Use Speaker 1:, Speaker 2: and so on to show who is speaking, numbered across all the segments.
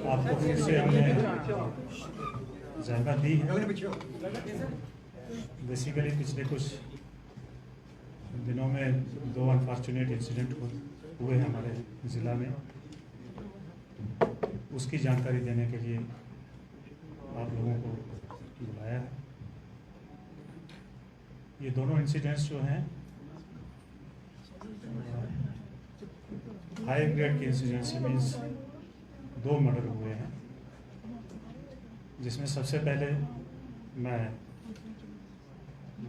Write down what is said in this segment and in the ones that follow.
Speaker 1: आपको फिर से हमने जायका दी है। बेसिकली पिछले कुछ दिनों में 2 अनफॉर्चुनेट इंसिडेंट हुए हमारे ज़िला में, उसकी जानकारी देने के लिए आप लोगों को बुलाया है। ये दोनों इंसिडेंट्स जो हैं हाई ग्रेड के इंसिडेंट्स मीन्स 2 मर्डर हुए हैं, जिसमें सबसे पहले मैं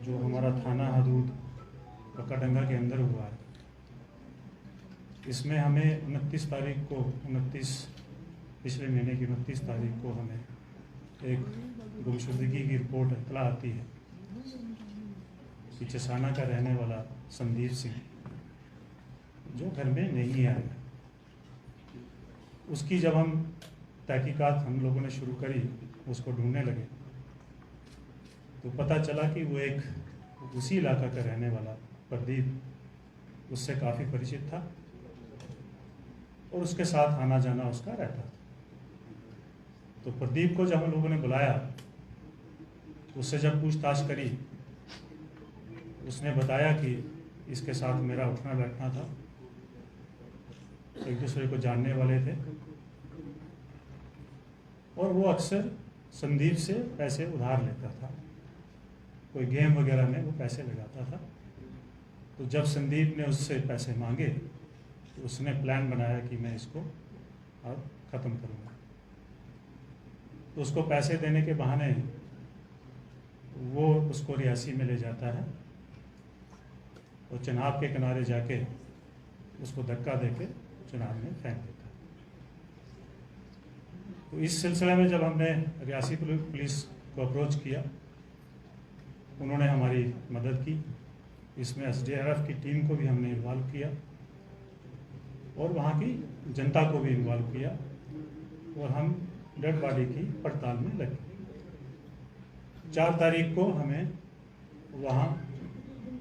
Speaker 1: जो हमारा थाना हदूद कक्काडंगा के अंदर हुआ है, इसमें हमें 29 तारीख को पिछले महीने की 29 तारीख को हमें एक गुमशुदगी की रिपोर्ट इतला आती है कि चसाना का रहने वाला संदीप सिंह जो घर में नहीं आया। उसकी जब हम तहकीकात हम लोगों ने शुरू करी, उसको ढूंढने लगे, तो पता चला कि वो एक उसी इलाका का रहने वाला प्रदीप उससे काफ़ी परिचित था और उसके साथ आना जाना उसका रहता था। तो प्रदीप को जब हम लोगों ने बुलाया, उससे जब पूछताछ करी, उसने बताया कि इसके साथ मेरा उठना बैठना था, एक दूसरे को जानने वाले थे और वो अक्सर संदीप से पैसे उधार लेता था, कोई गेम वगैरह में वो पैसे लगाता था। तो जब संदीप ने उससे पैसे मांगे तो उसने प्लान बनाया कि मैं इसको अब ख़त्म करूँगा। तो उसको पैसे देने के बहाने वो उसको रियासी में ले जाता है और चनाब के किनारे जाके उसको धक्का देके चनाब में फेंक देता है। तो इस सिलसिले में जब हमने रियासी पुलिस को अप्रोच किया, उन्होंने हमारी मदद की। इसमें SDRF की टीम को भी हमने इन्वॉल्व किया और वहाँ की जनता को भी इन्वॉल्व किया और हम डेड बॉडी की पड़ताल में लगे। 4 तारीख को हमें वहाँ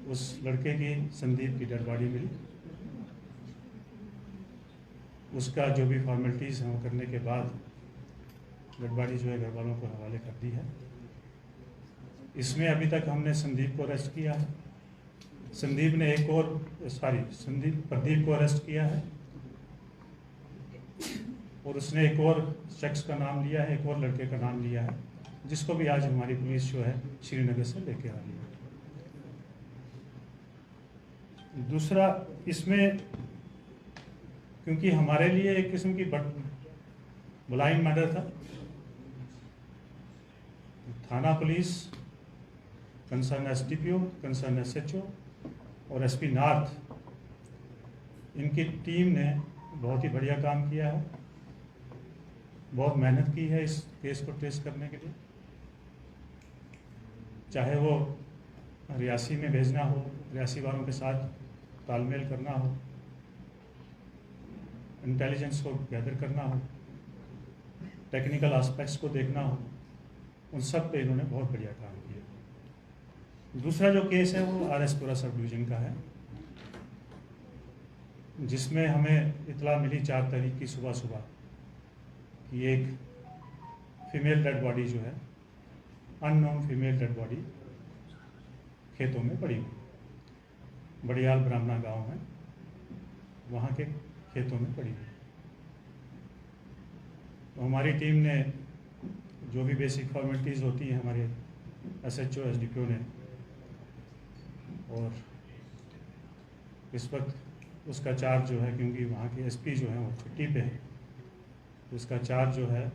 Speaker 1: उस लड़के की, संदीप की डेड बॉडी मिली। उसका जो भी फॉर्मेलिटीज़ हैं वो करने के बाद डेड बॉडी जो है घर वालों को हवाले कर दी है। इसमें अभी तक हमने संदीप को अरेस्ट किया है। प्रदीप को अरेस्ट किया है और उसने एक और शख्स का नाम लिया है, एक और लड़के का नाम लिया है, जिसको भी आज हमारी पुलिस जो है श्रीनगर से लेके आ रही है। दूसरा, इसमें क्योंकि हमारे लिए एक किस्म की ब्लाइंड मर्डर था, थाना police, concern SDPO, concern SHO और SP नॉर्थ, इनकी टीम ने बहुत ही बढ़िया काम किया है, बहुत मेहनत की है इस केस को ट्रेस करने के लिए। चाहे वो रियासी में भेजना हो, रियासी वालों के साथ तालमेल करना हो, इंटेलिजेंस को गैदर करना हो, टेक्निकल एस्पेक्ट्स को देखना हो, उन सब पे इन्होंने बहुत बढ़िया काम किया। दूसरा जो केस है वो RSपुरा सब डिवीज़न का है, जिसमें हमें इतला मिली 4 तारीख की सुबह कि एक फीमेल डेड बॉडी जो है, अननोन फीमेल डेड बॉडी खेतों में पड़ी हुई, बड़ियाल ब्राह्मणा गांव है, वहाँ के खेतों में पड़ी हुई। तो हमारी टीम ने जो भी बेसिक फॉर्मेलिटीज़ होती हैं हमारे SHO SDPO ने, और इस वक्त उसका चार्ज जो है, क्योंकि वहाँ के SP जो हैं वो छुट्टी पे हैं, तो उसका चार्ज जो है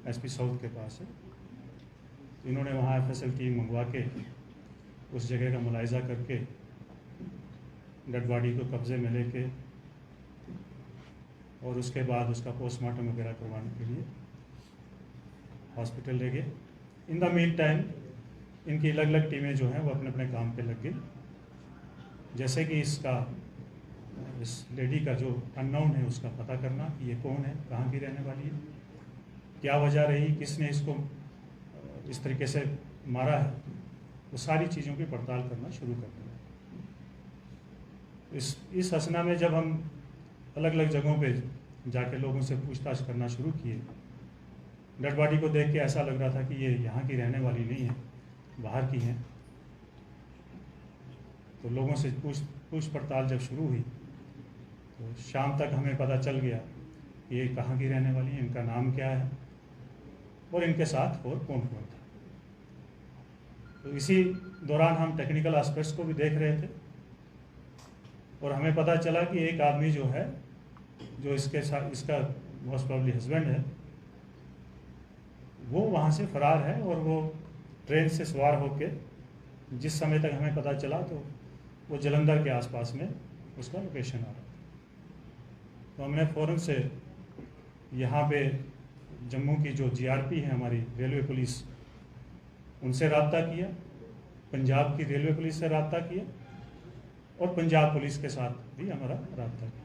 Speaker 1: SP साउथ के पास है। इन्होंने वहाँ FSL टीम मंगवा के उस जगह का मुलायजा करके डेड बॉडी को कब्ज़े में लेके और उसके बाद उसका पोस्टमार्टम वगैरह करवाने के लिए हॉस्पिटल ले गए। इन द मीन टाइम इनकी अलग अलग टीमें जो हैं वो अपने अपने काम पे लग गई। जैसे कि इस लेडी का जो अननोन है उसका पता करना, ये कौन है, कहाँ की रहने वाली है, क्या वजह रही, किसने इसको इस तरीके से मारा है, वो सारी चीज़ों की पड़ताल करना शुरू कर दिया। इस हसना में जब हम अलग अलग जगहों पे जाके लोगों से पूछताछ करना शुरू किए, डेड बॉडी को देख के ऐसा लग रहा था कि ये यहाँ की रहने वाली नहीं है, बाहर की हैं। तो लोगों से पूछ पड़ताल जब शुरू हुई तो शाम तक हमें पता चल गया कि ये कहाँ की रहने वाली हैं, इनका नाम क्या है और इनके साथ और कौन कौन था। तो इसी दौरान हम टेक्निकल एस्पेक्ट्स को भी देख रहे थे और हमें पता चला कि एक आदमी जो है, जो इसके साथ, इसका मोस्ट प्रॉब्ली हस्बैंड है, वो वहाँ से फरार है और वो ट्रेन से सवार होकर जिस समय तक हमें पता चला तो वो जलंधर के आसपास में उसका लोकेशन आ रहा था। तो हमने फ़ौरन से यहाँ पे जम्मू की जो जीआरपी है हमारी रेलवे पुलिस, उनसे रब्ता किया, पंजाब की रेलवे पुलिस से रब्ता किया और पंजाब पुलिस के साथ भी हमारा रब्ता किया।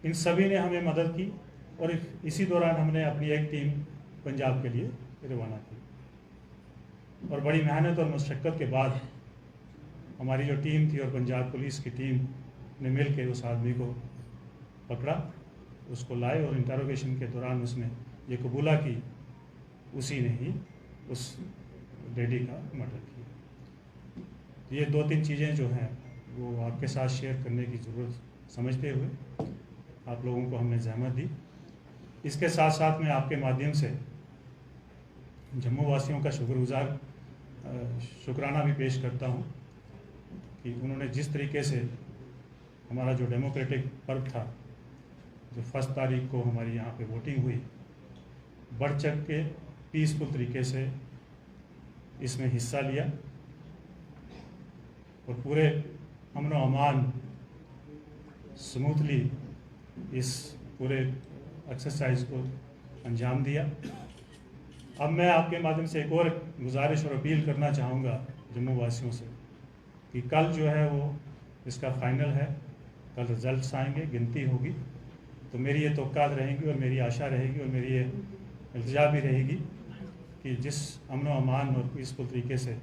Speaker 1: इन सभी ने हमें मदद की और इसी दौरान हमने अपनी एक टीम पंजाब के लिए रवाना की और बड़ी मेहनत और मशक्क़त के बाद हमारी जो टीम थी और पंजाब पुलिस की टीम ने मिल के उस आदमी को पकड़ा, उसको लाए और इंटरोगेशन के दौरान उसने ये कबूला कि उसी ने ही उस लेडी का मर्डर किया। ये 2-3 चीज़ें जो हैं वो आपके साथ शेयर करने की ज़रूरत समझते हुए आप लोगों को हमने ज़हमत दी। इसके साथ साथ मैं आपके माध्यम से जम्मू वासियों का शुक्राना भी पेश करता हूँ कि उन्होंने जिस तरीके से हमारा जो डेमोक्रेटिक पर्व था, जो 1 तारीख को हमारी यहाँ पे वोटिंग हुई, बढ़ चढ़ के पीसफुल तरीके से इसमें हिस्सा लिया और पूरे अमन व अमान स्मूथली इस पूरे एक्सरसाइज को अंजाम दिया। अब मैं आपके माध्यम से एक और गुजारिश और अपील करना चाहूँगा जम्मू वासियों से कि कल जो है वो इसका फाइनल है, कल रिजल्ट्स आएंगे, गिनती होगी, तो मेरी ये तवक्कात रहेंगी और मेरी आशा रहेगी और मेरी ये इल्तिजा भी रहेगी कि जिस अमन व अमान और पीसफुल तरीके से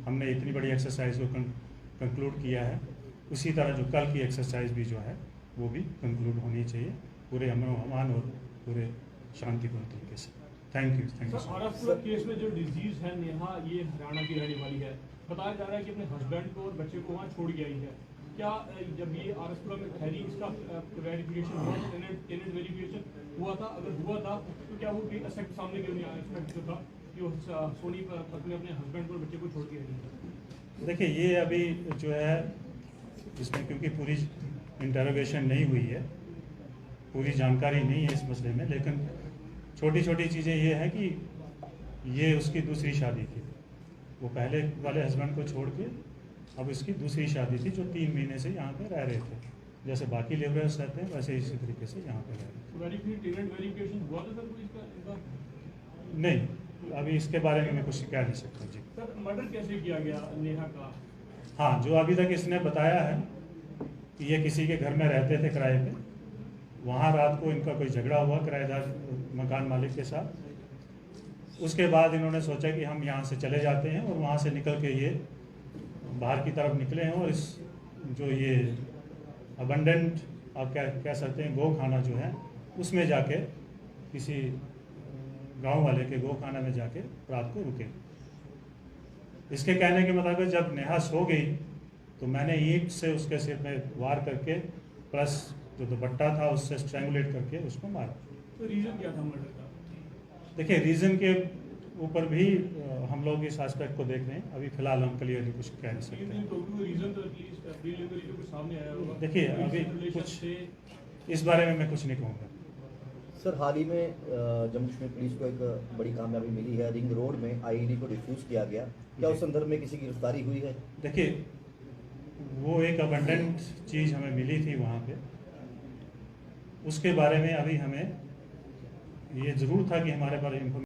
Speaker 1: हमने इतनी बड़ी एक्सरसाइज को कंक्लूड किया है, उसी तरह जो कल की एक्सरसाइज भी जो है वो भी कंक्लूड होनी चाहिए पूरे अमन व अमान और पूरे शांतिपूर्ण तरीके से। Thank you.
Speaker 2: महाराष्ट्र केस में जो डिजीज है नेहा, ये हरियाणा की रहने वाली है, बताया जा रहा है कि अपने हस्बैंड को और बच्चे को वहाँ छोड़ के आई है। क्या जब ये आरएसपुरा में ठहरी, इसका वेरिफिकेशन हुआ, टेनेंट वेरिफिकेशन हुआ था? अगर हुआ था तो क्या वो भी एस्पेक्ट सामने क्यों नहीं आया, एस्पेक्ट जो था कि वो सोनी पत्नी अपने हस्बैंड को और बच्चे को छोड़ के आई?
Speaker 1: देखिए, ये अभी जो है इसमें क्योंकि पूरी इंटरोगेशन नहीं हुई है, पूरी जानकारी नहीं है इस मसले में, लेकिन छोटी छोटी चीज़ें ये हैं कि ये उसकी दूसरी शादी थी, वो पहले वाले हस्बैंड को छोड़ के अब इसकी दूसरी शादी थी, जो 3 महीने से यहाँ पे रह रहे थे। जैसे बाकी लेबरर्स रहते हैं वैसे इसी तरीके से यहाँ पे रह रहे थे। नहीं, अभी इसके बारे में मैं कुछ कह नहीं सकता जी।
Speaker 2: सर, मर्डर कैसे किया गया नेहा का?
Speaker 1: हाँ, जो अभी तक इसने बताया है कि ये किसी के घर में रहते थे किराए पे, वहाँ रात को इनका कोई झगड़ा हुआ किराएदार मकान मालिक के साथ। उसके बाद इन्होंने सोचा कि हम यहाँ से चले जाते हैं और वहाँ से निकल के ये बाहर की तरफ निकले हैं और इस जो ये अबंडेंट आप क्या कह सकते हैं गौ खाना जो है, उसमें जाके किसी गांव वाले के गौ खाना में जाके रात को रुके। इसके कहने के मुताबिक जब नेहा सो गई तो मैंने ईंट से उसके सिर में वार करके प्लस जो दुपट्टा था उससे स्ट्रैंगुलेट करके उसको मारा।
Speaker 2: तो रीजन क्या था मर्डर का?
Speaker 1: देखिए, रीज़न के ऊपर भी हम लोग इस एस्पेक्ट को देख रहे हैं, अभी फिलहाल हम क्लियरली कुछ कह नहीं सकते। देखिए, अभी कुछ इस बारे में मैं कुछ नहीं कहूँगा।
Speaker 3: सर, हाल ही में जम्मू कश्मीर पुलिस को एक बड़ी कामयाबी मिली है, रिंग रोड में आईईडी को डिफ्यूज किया गया, क्या उस संदर्भ में किसी की गिरफ्तारी हुई है?
Speaker 1: देखिए, वो एक अबंडेंट चीज़ हमें मिली थी वहाँ पे, उसके बारे में अभी हमें ये ज़रूर था कि हमारे पास